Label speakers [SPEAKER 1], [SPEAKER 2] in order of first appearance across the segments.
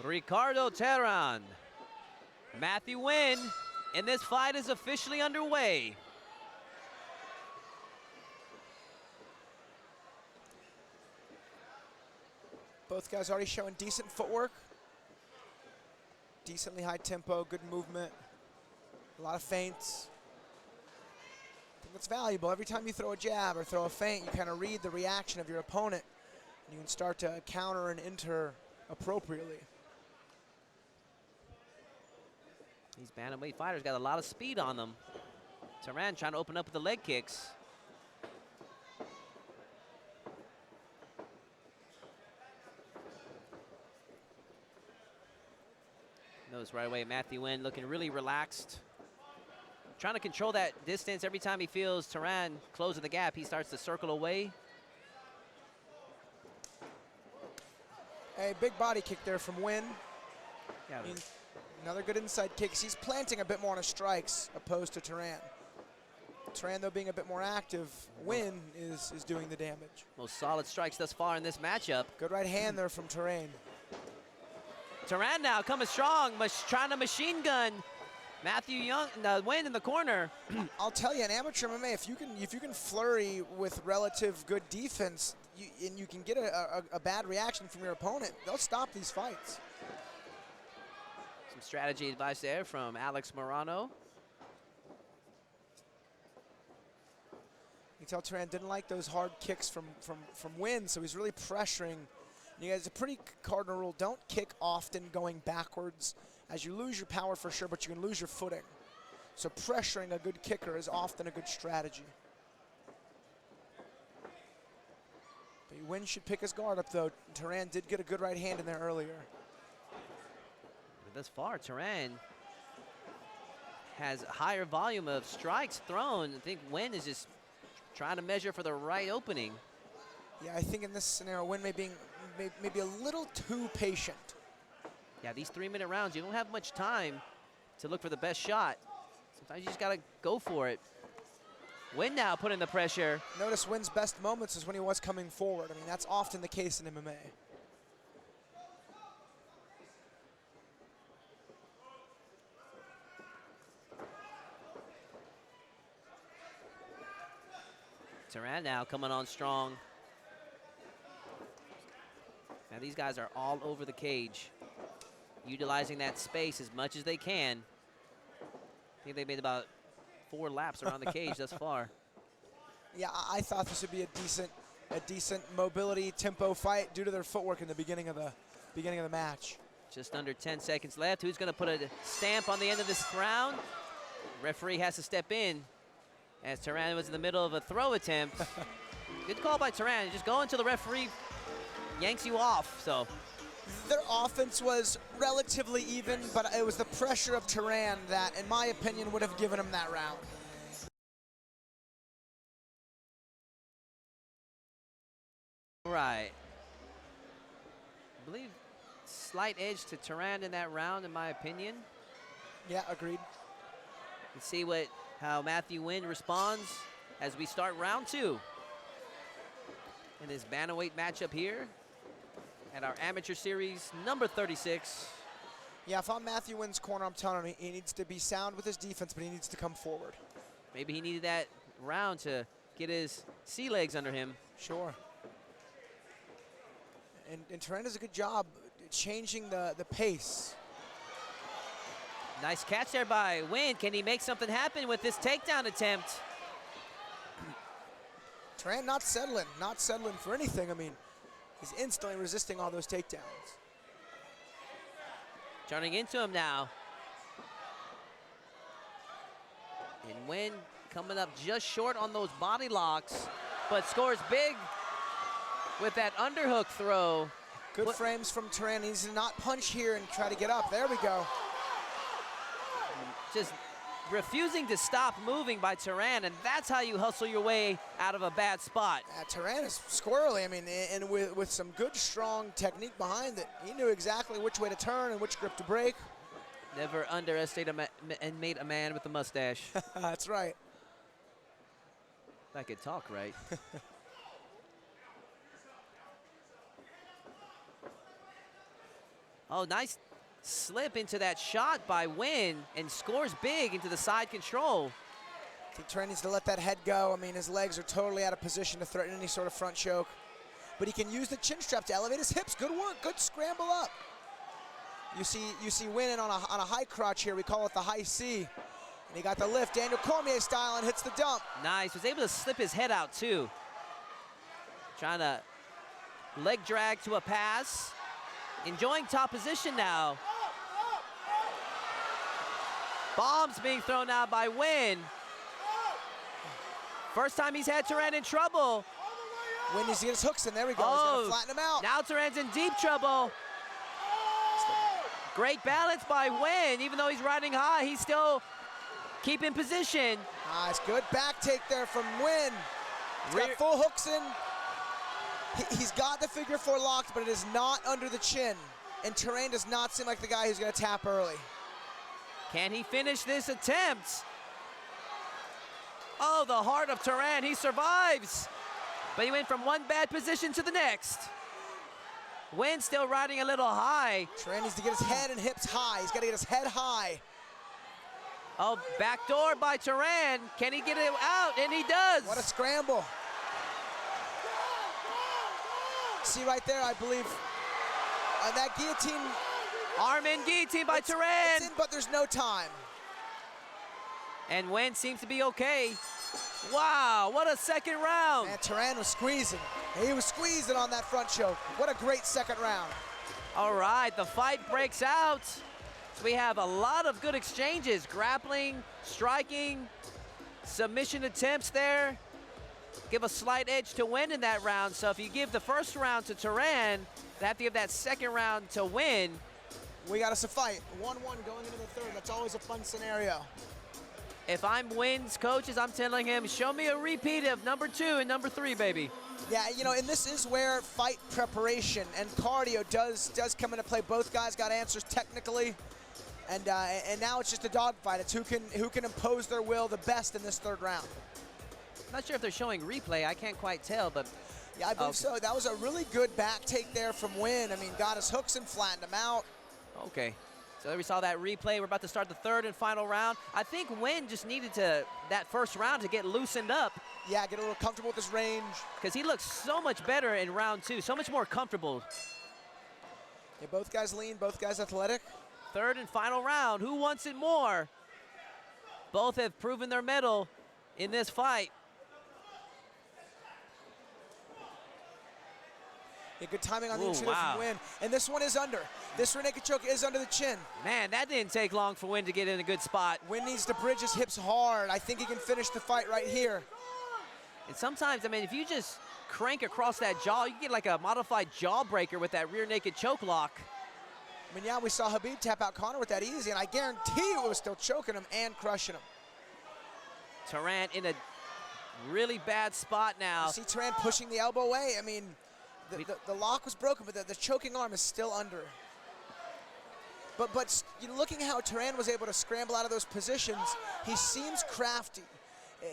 [SPEAKER 1] Ricardo Teran. Matthew Nguyen, and this fight is officially underway.
[SPEAKER 2] Both guys already showing decent footwork. Decently high tempo, good movement. A lot of feints. I think that's valuable. Every time you throw a jab or throw a feint, you kind of read the reaction of your opponent. And you can start to counter and enter appropriately.
[SPEAKER 1] These bantamweight fighters got a lot of speed on them. Teran trying to open up with the leg kicks. Notice right away Matthew Nguyen looking really relaxed. Trying to control that distance. Every time he feels Teran closing the gap, he starts to circle away.
[SPEAKER 2] A big body kick there from Nguyen.
[SPEAKER 1] Yeah.
[SPEAKER 2] Another good inside kick. He's planting a bit more on his strikes opposed to Teran. Teran, though, being a bit more active, Nguyen is doing the damage.
[SPEAKER 1] Most solid strikes thus far in this matchup.
[SPEAKER 2] Good right hand there from Teran.
[SPEAKER 1] Teran now coming strong, trying to machine gun Matthew Nguyen in the corner.
[SPEAKER 2] I'll tell you, in amateur MMA, if you can flurry with relative good defense, and you can get a bad reaction from your opponent, they'll stop these fights.
[SPEAKER 1] Some strategy advice there from Alex Morano.
[SPEAKER 2] You can tell Teran didn't like those hard kicks from Nguyen, so he's really pressuring. You guys, a pretty cardinal rule, don't kick often going backwards, as you lose your power for sure, but you can lose your footing. So pressuring a good kicker is often a good strategy. But Nguyen should pick his guard up, though. Teran did get a good right hand in there earlier.
[SPEAKER 1] Thus far, Teran has a higher volume of strikes thrown. I think Nguyen is just trying to measure for the right opening.
[SPEAKER 2] Yeah, I think in this scenario, Nguyen may be a little too patient.
[SPEAKER 1] Yeah, these 3-minute rounds, you don't have much time to look for the best shot. Sometimes you just gotta go for it. Nguyen now putting the pressure.
[SPEAKER 2] Notice Nguyen's best moments is when he was coming forward. I mean, that's often the case in MMA.
[SPEAKER 1] Teran now coming on strong. Now these guys are all over the cage, utilizing that space as much as they can. I think they made about 4 laps around the cage thus far.
[SPEAKER 2] Yeah, I thought this would be a decent mobility tempo fight due to their footwork in the beginning of the match.
[SPEAKER 1] Just under 10 seconds left. Who's going to put a stamp on the end of this round? Referee has to step in as Teran was in the middle of a throw attempt. Good call by Teran. Just go until the referee yanks you off. So
[SPEAKER 2] their offense was relatively even, but it was the pressure of Teran that, in my opinion, would have given him that round.
[SPEAKER 1] Right. I believe slight edge to Teran in that round, in my opinion.
[SPEAKER 2] Yeah, agreed.
[SPEAKER 1] Let's see how Matthew Nguyen responds as we start round 2 in this bantamweight matchup here at our amateur series number 36.
[SPEAKER 2] Yeah, if I'm Matthew Nguyen's corner, I'm telling him he needs to be sound with his defense, but he needs to come forward.
[SPEAKER 1] Maybe he needed that round to get his sea legs under him.
[SPEAKER 2] Sure. And Teran does a good job changing the pace.
[SPEAKER 1] Nice catch there by Nguyen. Can he make something happen with this takedown attempt?
[SPEAKER 2] Teran not settling for anything. I mean, he's instantly resisting all those takedowns.
[SPEAKER 1] Turning into him now. And Nguyen coming up just short on those body locks, but scores big with that underhook throw.
[SPEAKER 2] Good frames from Teran. He needs to not punch here and try to get up. There we go. Just
[SPEAKER 1] refusing to stop moving by Teran, and that's how you hustle your way out of a bad spot.
[SPEAKER 2] Teran is squirrely, I mean, and with some good, strong technique behind it. He knew exactly which way to turn and which grip to break.
[SPEAKER 1] Never underestimate a man with a mustache.
[SPEAKER 2] That's right.
[SPEAKER 1] If I could talk right. Oh, nice slip into that shot by Nguyen and scores big into the side control.
[SPEAKER 2] I think Teran needs to let that head go. I mean, his legs are totally out of position to threaten any sort of front choke. But he can use the chin strap to elevate his hips. Good work, good scramble up. You see Nguyen on a high crotch here. We call it the high C. And he got the lift, Daniel Cormier style, and hits the dump.
[SPEAKER 1] Nice, was able to slip his head out too. Trying to leg drag to a pass. Enjoying top position now. Bombs being thrown out by Nguyen. First time he's had Teran in trouble.
[SPEAKER 2] Nguyen needs to get his hooks in. There we go.
[SPEAKER 1] Oh,
[SPEAKER 2] he's going to flatten him out.
[SPEAKER 1] Now Teran's in deep trouble. Great balance by Nguyen. Even though he's riding high, he's still keeping position.
[SPEAKER 2] Nice, good back take there from Nguyen. He's got full hooks in. He's got the figure four locked, but it is not under the chin. And Teran does not seem like the guy who's going to tap early.
[SPEAKER 1] Can he finish this attempt? Oh, the heart of Teran, he survives. But he went from one bad position to the next. Nguyen still riding a little high.
[SPEAKER 2] Teran needs to get his head and hips high. He's got to get his head high.
[SPEAKER 1] Oh, backdoor by Teran. Can he get it out? And he does.
[SPEAKER 2] What a scramble. See right there, I believe, that guillotine.
[SPEAKER 1] Arm in guillotine by Teran.
[SPEAKER 2] It's in, but there's no time.
[SPEAKER 1] And Nguyen seems to be okay. Wow, what a second round.
[SPEAKER 2] Man, Teran was squeezing. He was squeezing on that front choke. What a great second round.
[SPEAKER 1] All right, the fight breaks out. So we have a lot of good exchanges, grappling, striking, submission attempts there. Give a slight edge to Nguyen in that round. So if you give the first round to Teran, they have to give that second round to Nguyen.
[SPEAKER 2] We got us a fight. 1-1 going into the third. That's always a fun scenario.
[SPEAKER 1] If I'm Nguyen's coaches, I'm telling him, show me a repeat of number 2 and number 3, baby.
[SPEAKER 2] Yeah, you know, and this is where fight preparation and cardio does come into play. Both guys got answers technically, and now it's just a dogfight. It's who can impose their will the best in this third round.
[SPEAKER 1] I'm not sure if they're showing replay. I can't quite tell, but
[SPEAKER 2] yeah, I believe so. That was a really good back take there from Nguyen. I mean, got his hooks and flattened him out.
[SPEAKER 1] Okay. So there we saw that replay. We're about to start the third and final round. I think Nguyen just needed that first round to get loosened up.
[SPEAKER 2] Yeah, get a little comfortable with his range.
[SPEAKER 1] Because he looks so much better in round 2, so much more comfortable.
[SPEAKER 2] Yeah, both guys lean, both guys athletic.
[SPEAKER 1] Third and final round. Who wants it more? Both have proven their mettle in this fight.
[SPEAKER 2] Yeah, good timing on the inside
[SPEAKER 1] wow.
[SPEAKER 2] from Nguyen. And this one is under. This rear naked choke is under the chin.
[SPEAKER 1] Man, that didn't take long for Nguyen to get in a good spot.
[SPEAKER 2] Nguyen needs to bridge his hips hard. I think he can finish the fight right here.
[SPEAKER 1] And sometimes, I mean, if you just crank across that jaw, you get like a modified jawbreaker with that rear naked choke lock.
[SPEAKER 2] I mean, yeah, we saw Khabib tap out Conor with that easy, and I guarantee it was still choking him and crushing him.
[SPEAKER 1] Teran in a really bad spot now.
[SPEAKER 2] You see Teran pushing the elbow away. I mean, the lock was broken, but the choking arm is still under. But you know, looking how Teran was able to scramble out of those positions, he seems crafty.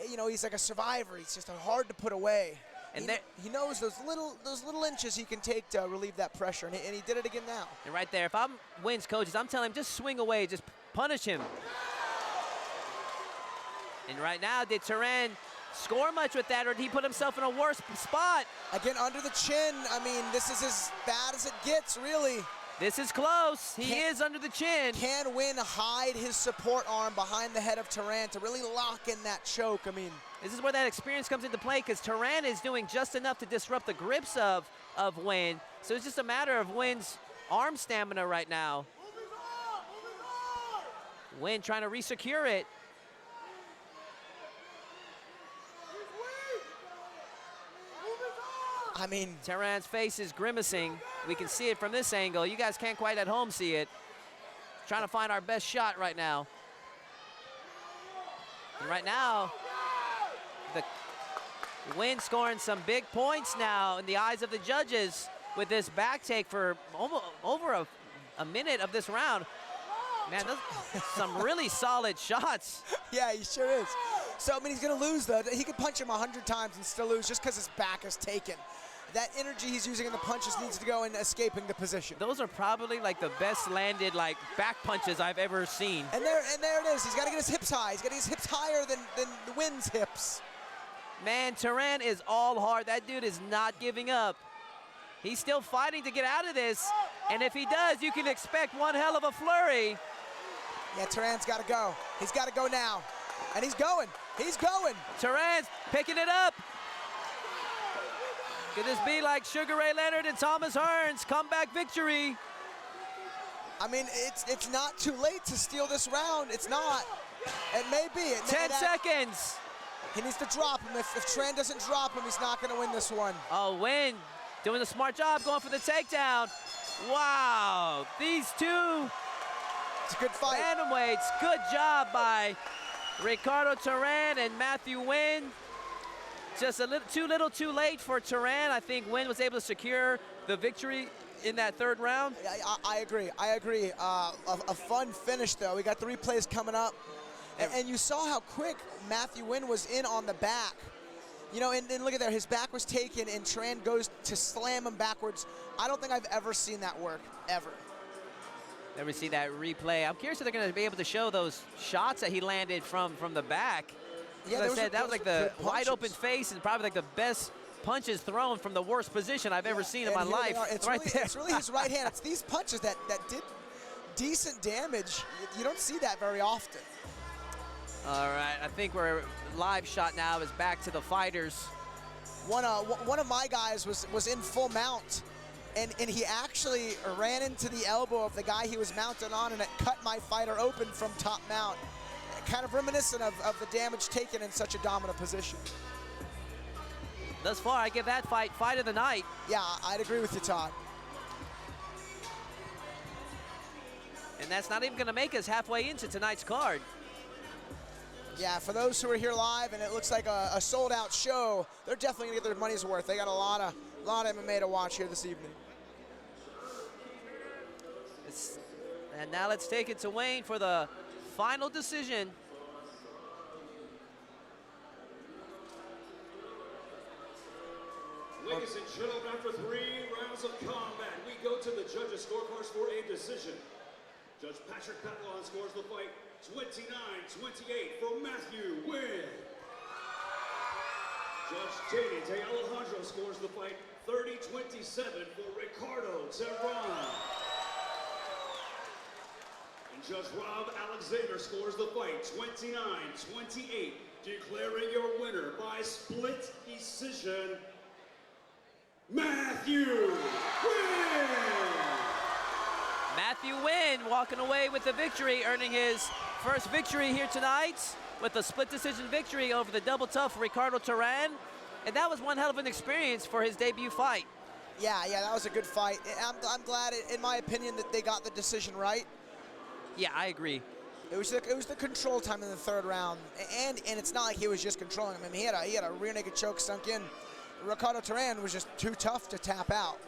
[SPEAKER 2] You know, he's like a survivor. He's just hard to put away. And he knows those little inches he can take to relieve that pressure, and he did it again now.
[SPEAKER 1] And right there, if I'm Nguyen's coaches, I'm telling him just swing away, just punish him. And right now, did Teran score much with that, or did he put himself in a worse spot?
[SPEAKER 2] Again, under the chin. I mean, this is as bad as it gets, really.
[SPEAKER 1] This is close. He is under the chin.
[SPEAKER 2] Can Nguyen hide his support arm behind the head of Teran to really lock in that choke? I mean,
[SPEAKER 1] this is where that experience comes into play, because Teran is doing just enough to disrupt the grips of Nguyen. So it's just a matter of Nguyen's arm stamina right now. Nguyen trying to re-secure it.
[SPEAKER 2] I mean,
[SPEAKER 1] Teran's face is grimacing. We can see it from this angle. You guys can't quite at home see it. Trying to find our best shot right now. And right now, Nguyen scoring some big points now in the eyes of the judges with this back take for over a minute of this round. Man, those some really solid shots.
[SPEAKER 2] Yeah, he sure is. So, I mean, he's going to lose, though. He could punch him 100 times and still lose just because his back is taken. that energy he's using in the punches needs to go in escaping the position.
[SPEAKER 1] Those are probably like the best landed like back punches I've ever seen.
[SPEAKER 2] And there it is. He's got to get his hips high. He's got to get his hips higher than the Nguyen's hips.
[SPEAKER 1] Man, Teran is all heart. That dude is not giving up. He's still fighting to get out of this. And if he does, you can expect one hell of a flurry.
[SPEAKER 2] Yeah, Teran's got to go. He's got to go now. And he's going. He's going.
[SPEAKER 1] Teran's picking it up. Could this be like Sugar Ray Leonard and Thomas Hearns' comeback victory?
[SPEAKER 2] I mean, it's not too late to steal this round. It's not. It may be.
[SPEAKER 1] 10 seconds.
[SPEAKER 2] He needs to drop him. If Teran doesn't drop him, he's not going to win this one.
[SPEAKER 1] Oh, Nguyen doing a smart job going for the takedown. Wow, these two.
[SPEAKER 2] It's a good fight.
[SPEAKER 1] Bantamweights, good job by Ricardo Teran and Matthew Nguyen. Just a little too late for Teran. I think Nguyen was able to secure the victory in that third round.
[SPEAKER 2] I agree. A fun finish, though. We got the replays coming up. And you saw how quick Matthew Nguyen was in on the back. You know, and look at there. His back was taken, and Teran goes to slam him backwards. I don't think I've ever seen that work, ever.
[SPEAKER 1] Never see that replay. I'm curious if they're going to be able to show those shots that he landed from the back.
[SPEAKER 2] Yeah,
[SPEAKER 1] As I said, that was like the wide open face and probably like the best punches thrown from the worst position I've ever seen in my life.
[SPEAKER 2] It's really his right hand. It's these punches that did decent damage. You don't see that very often.
[SPEAKER 1] All right, I think we're live shot now is back to the fighters.
[SPEAKER 2] One of my guys was in full mount, and he actually ran into the elbow of the guy he was mounted on, and it cut my fighter open from top mount. Kind of reminiscent of the damage taken in such a dominant position.
[SPEAKER 1] Thus far, I give that fight of the night.
[SPEAKER 2] Yeah, I'd agree with you, Todd.
[SPEAKER 1] And that's not even going to make us halfway into tonight's card.
[SPEAKER 2] Yeah, for those who are here live and it looks like a sold-out show, they're definitely going to get their money's worth. They got a lot of MMA to watch here this evening.
[SPEAKER 1] And now let's take it to Wayne for the final decision.
[SPEAKER 3] Ladies and gentlemen, after 3 rounds of combat, we go to the judges' scorecards for a decision. Judge Patrick Patlon scores the fight 29-28 for Matthew Nguyen. Judge Danny De Alejandro scores the fight 30-27 for Ricardo Teran. And Judge Rob Alexander scores the fight 29-28, declaring your winner by split decision, Matthew Nguyen!
[SPEAKER 1] Matthew Nguyen walking away with the victory, earning his first victory here tonight with a split decision victory over the double tough Ricardo Teran. And that was one hell of an experience for his debut fight.
[SPEAKER 2] Yeah, that was a good fight. I'm glad, in my opinion, that they got the decision right.
[SPEAKER 1] Yeah, I agree.
[SPEAKER 2] It was the control time in the third round, and it's not like he was just controlling him. I mean, he had a rear naked choke sunk in. Ricardo Teran was just too tough to tap out.